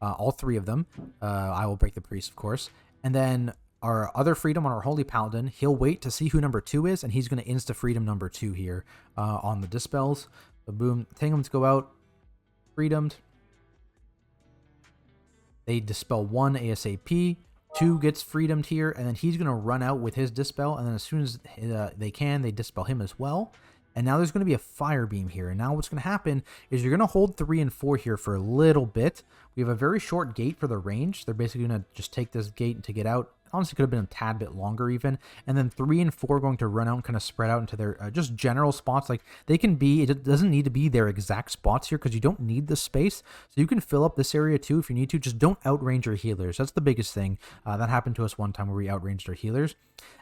All 3 of them. I will break the Priest, of course. And then our other freedom on our Holy Paladin, he'll wait to see who number 2 is, and he's going to insta-freedom number 2 here on the Dispels. So boom, Entanglements go out. Freedomed. They dispel 1 ASAP. 2 gets freedomed here, and then he's going to run out with his dispel, and then as soon as they can, they dispel him as well. And now there's going to be a fire beam here. And now what's going to happen is you're going to hold 3 and 4 here for a little bit. We have a very short gate for the range. They're basically going to just take this gate to get out. honestly could have been a tad bit longer even. And then 3 and 4 going to run out and kind of spread out into their just general spots. Like they can be, it doesn't need to be their exact spots here because you don't need the space. So you can fill up this area too if you need to. Just don't outrange your healers. That's the biggest thing. That happened to us one time where we outranged our healers.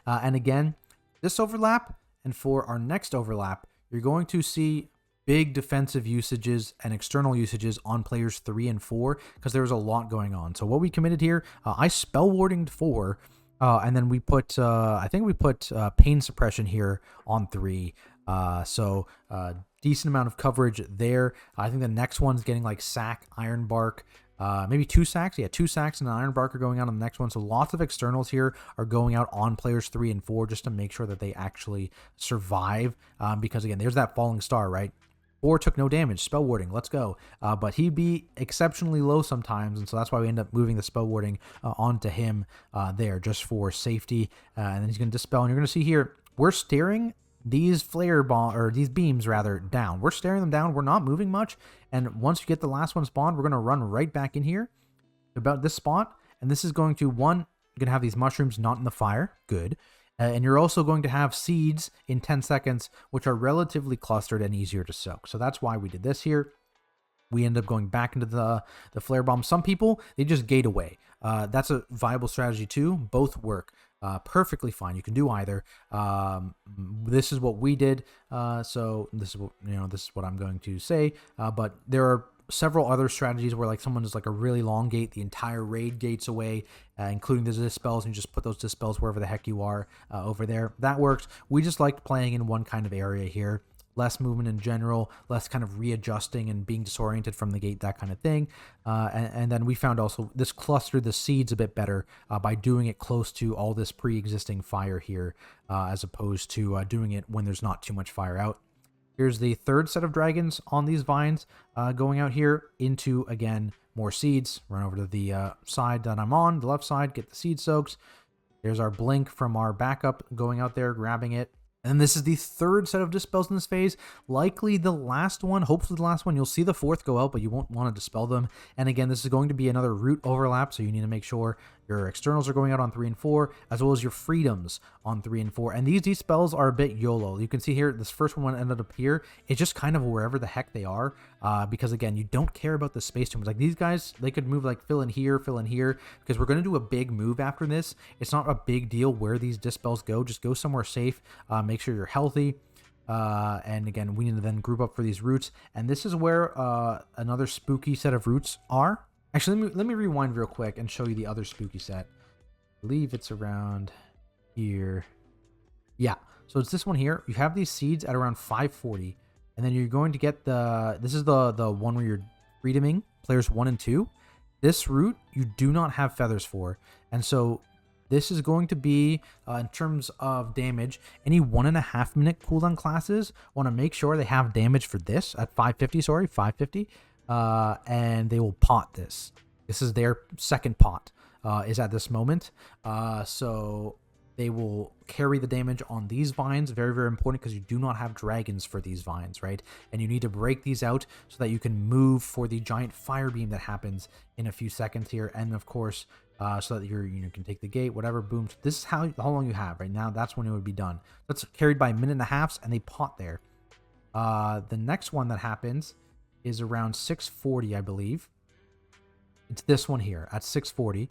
And again, this overlap and for our next overlap, you're going to see big defensive usages and external usages on players 3 and 4 because there was a lot going on. So what we committed here, I spell wardinged 4, and then we put, I think we put pain suppression here on 3. So decent amount of coverage there. I think the next one's getting like sack, iron bark, maybe 2 sacks. Yeah, 2 sacks and an iron bark are going out on the next one. So lots of externals here are going out on players 3 and 4 just to make sure that they actually survive. Because again, there's that falling star, right? 4 took no damage, spell warding, let's go. But he'd be exceptionally low sometimes, and so that's why we end up moving the spell warding onto him there just for safety. And then he's going to dispel, and you're going to see here, we're staring these these beams rather down. We're staring them down. We're not moving much. And once you get the last one spawned, we're going to run right back in here about this spot. And this is going to, one, you're going to have these mushrooms not in the fire. Good. And you're also going to have seeds in 10 seconds, which are relatively clustered and easier to soak. So that's why we did this here. We end up going back into the flare bomb. Some people, they just gate away. That's a viable strategy too. Both work perfectly fine. You can do either. This is what we did. So this is what, this is what I'm going to say. But there are several other strategies where like someone does like a really long gate, the entire raid gates away, including the dispels, and you just put those dispels wherever the heck you are over there. That works. We just liked playing in one kind of area here. Less movement in general, less kind of readjusting and being disoriented from the gate, that kind of thing. And then we found also this clustered the seeds a bit better by doing it close to all this pre-existing fire here, as opposed to doing it when there's not too much fire out. Here's the third set of dragons on these vines going out here into, again, more seeds. Run over to the side that I'm on, the left side, get the seed soaks. There's our blink from our backup going out there, grabbing it. And this is the third set of dispels in this phase, likely the last one, hopefully the last one. You'll see the fourth go out, but you won't want to dispel them. And again, this is going to be another root overlap, so you need to make sure your externals are going out on 3 and 4, as well as your freedoms on 3 and 4. And these dispels are a bit YOLO. You can see here, this first one ended up here. It's just kind of wherever the heck they are, because again, you don't care about the space too much. Like these guys, they could move like fill in here, because we're going to do a big move after this. It's not a big deal where these dispels go. Just go somewhere safe. Make sure you're healthy. And again, we need to then group up for these roots. And this is where another spooky set of roots are. Actually, let me rewind real quick and show you the other spooky set. I believe it's around here. Yeah, so it's this one here. You have these seeds at around 540, and then you're going to get this is the one where you're freedoming players 1 and 2. This route you do not have feathers for, and so this is going to be, in terms of damage, any 1.5 minute cooldown classes want to make sure they have damage for this at 550, and they will pot this. This is their second pot, is at this moment. So they will carry the damage on these vines. Very, very important, because you do not have dragons for these vines, right? And you need to break these out so that you can move for the giant fire beam that happens in a few seconds here. And of course, so that you can take the gate, whatever, boom. This is how long you have right now. That's when it would be done. That's carried by 1.5 minutes, and they pot there. The next one that happens is around 640, I believe. It's this one here at 640.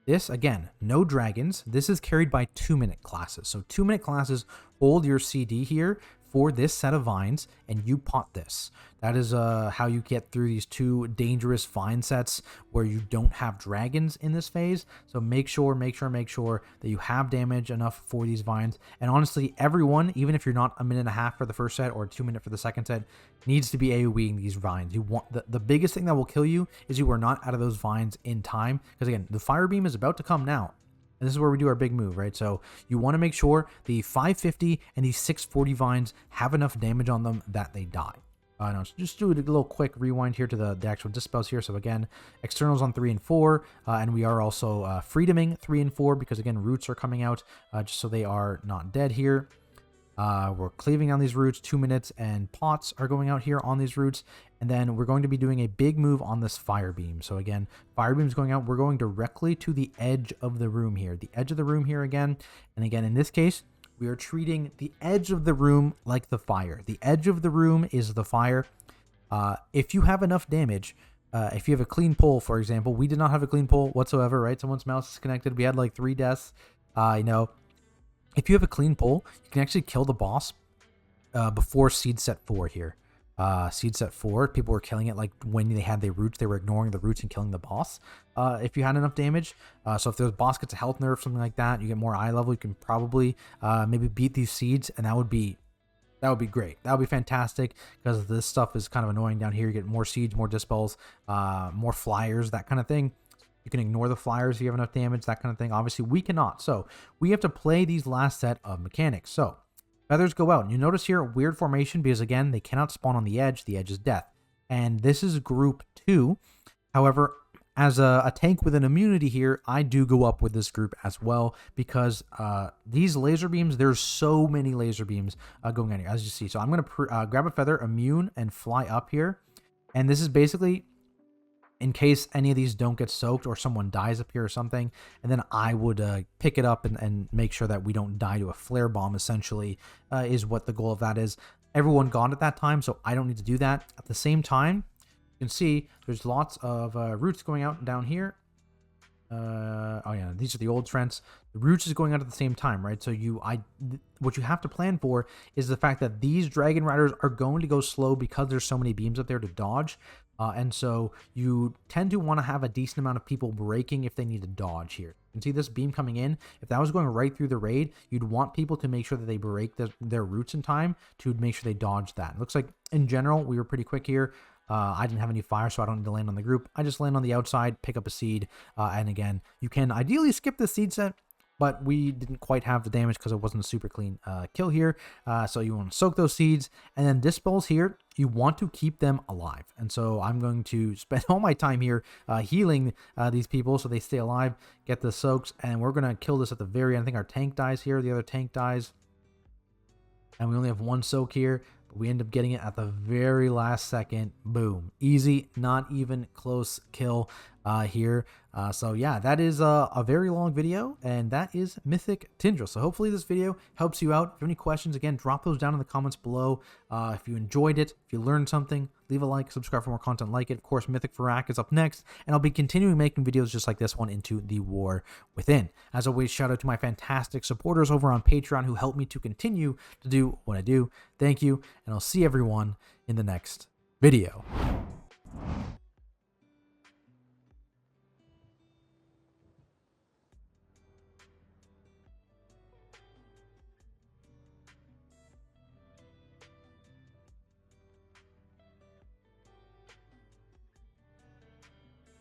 This, again, no dragons. This is carried by 2-minute classes. So 2-minute classes hold your CD here for this set of vines, and you pot this. That is how you get through these 2 dangerous vine sets where you don't have dragons in this phase. So make sure that you have damage enough for these vines. And honestly, everyone, even if you're not 1.5 minutes for the first set or 2 minutes for the second set, needs to be AoEing these vines. You want the biggest thing that will kill you is you are not out of those vines in time, because again, the fire beam is about to come now. And this is where we do our big move, right? So you want to make sure the 550 and these 640 vines have enough damage on them that they die. So just do a little quick rewind here to the actual dispels here. So again, externals on 3 and 4, and we are also freedoming 3 and 4, because again, roots are coming out, just so they are not dead here. We're cleaving down these roots, 2 minutes, and pots are going out here on these roots. And then we're going to be doing a big move on this fire beam. So again, fire beam's going out. We're going directly to the edge of the room here. The edge of the room here again. And again, in this case, we are treating the edge of the room like the fire. The edge of the room is the fire. If you have enough damage, if you have a clean pull, for example, we did not have a clean pull whatsoever, right? Someone's mouse is connected. We had like 3 deaths. You know, if you have a clean pull, you can actually kill the boss before seed set 4 here. Seed set 4, people were killing it like when they had their roots, they were ignoring the roots and killing the boss if you had enough damage. So if the boss gets a health nerf, something like that, you get more eye level, you can probably maybe beat these seeds, and that would be great. That would be fantastic, because this stuff is kind of annoying down here. You get more seeds, more dispels, more flyers, that kind of thing. You can ignore the flyers if you have enough damage, that kind of thing. Obviously, we cannot. So we have to play these last set of mechanics. So feathers go out. And you notice here, weird formation, because again, they cannot spawn on the edge. The edge is death. And this is group 2. However, as a tank with an immunity here, I do go up with this group as well, because these laser beams, there's so many laser beams going on here, as you see. So I'm going to grab a feather, immune, and fly up here. And this is basically in case any of these don't get soaked or someone dies up here or something. And then I would pick it up and make sure that we don't die to a flare bomb, essentially, is what the goal of that is. Everyone got at that time, so I don't need to do that. At the same time, you can see there's lots of roots going out down here. Oh yeah, these are the old trends. The roots is going out at the same time, right? So what you have to plan for is the fact that these dragon riders are going to go slow because there's so many beams up there to dodge. And so you tend to want to have a decent amount of people braking if they need to dodge here. You can see this beam coming in. If that was going right through the raid, you'd want people to make sure that they break their roots in time to make sure they dodge that. It looks like in general, we were pretty quick here. I didn't have any fire, so I don't need to land on the group. I just land on the outside, pick up a seed. And again, you can ideally skip the seed set, but we didn't quite have the damage because it wasn't a super clean kill here. So you want to soak those seeds, and then dispels here, you want to keep them alive. And so I'm going to spend all my time here healing these people so they stay alive, get the soaks, and we're going to kill this at the very end. I think our tank dies here, the other tank dies, and we only have 1 soak here. We end up getting it at the very last second. Boom. Easy, not even close kill here. So yeah, that is a very long video, and that is Mythic TINDRAL. So hopefully this video helps you out. If you have any questions, again, drop those down in the comments below. If you enjoyed it, if you learned something, leave a like, subscribe for more content like it. Of course, Mythic Farak is up next, and I'll be continuing making videos just like this one into the War Within. As always, shout out to my fantastic supporters over on Patreon who help me to continue to do what I do. Thank you, and I'll see everyone in the next video.